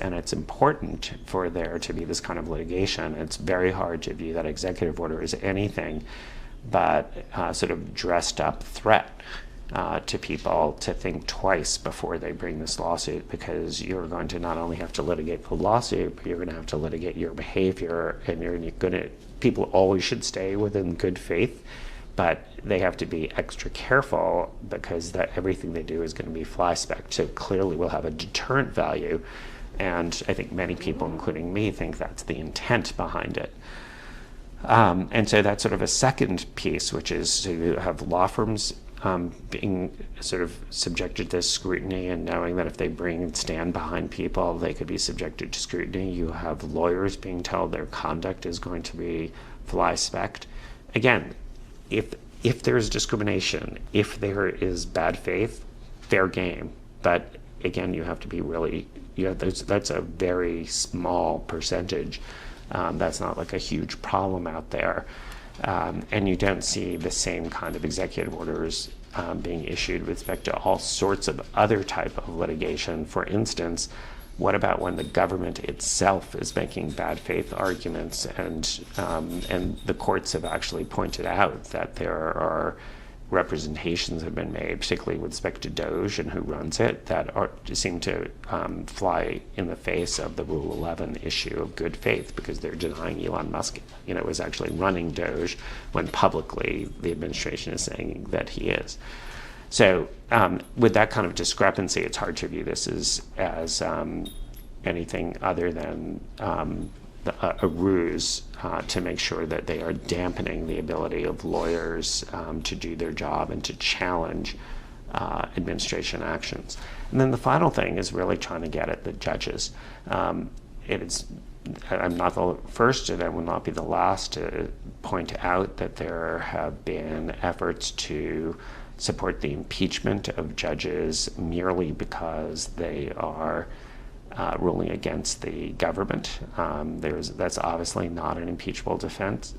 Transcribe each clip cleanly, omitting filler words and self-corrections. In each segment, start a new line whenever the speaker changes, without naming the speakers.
and it's important for there to be this kind of litigation. It's very hard to view that executive order as anything but sort of dressed up threat to people to think twice before they bring this lawsuit, because you're going to not only have to litigate the lawsuit, but you're going to have to litigate your behavior, and you're going to, people always should stay within good faith, but they have to be extra careful because that everything they do is going to be fly-spec. So clearly will have a deterrent value, and I think many people, including me, think that's the intent behind it. And so that's sort of a second piece, which is to have law firms being sort of subjected to scrutiny and knowing that if they bring and stand behind people, they could be subjected to scrutiny. You have lawyers being told their conduct is going to be fly-specked. Again, if there's discrimination, if there is bad faith, fair game. But again, you have to be really, that's a very small percentage. That's not like a huge problem out there. And you don't see the same kind of executive orders being issued with respect to all sorts of other type of litigation. For instance, what about when the government itself is making bad faith arguments, and the courts have actually pointed out that there are representations have been made, particularly with respect to Doge and who runs it, that seem to fly in the face of the Rule 11 issue of good faith, because they're denying Elon Musk, was actually running Doge when publicly the administration is saying that he is. So with that kind of discrepancy, it's hard to view this as anything other than a ruse to make sure that they are dampening the ability of lawyers to do their job and to challenge administration actions. And then the final thing is really trying to get at the judges. I'm not the first, and I will not be the last to point out that there have been efforts to support the impeachment of judges merely because they are ruling against the government. That's obviously not an impeachable defense,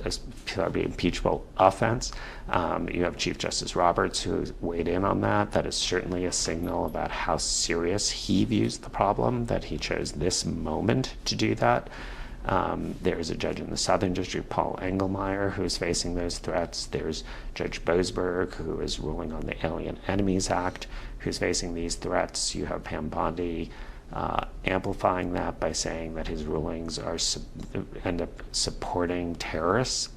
impeachable offense. You have Chief Justice Roberts who weighed in on that. That is certainly a signal about how serious he views the problem, that he chose this moment to do that. There's a judge in the Southern District, Paul Engelmeyer, who's facing those threats. There's Judge Boasberg, who is ruling on the Alien Enemies Act, who's facing these threats. You have Pam Bondi amplifying that by saying that his rulings end up supporting terrorists.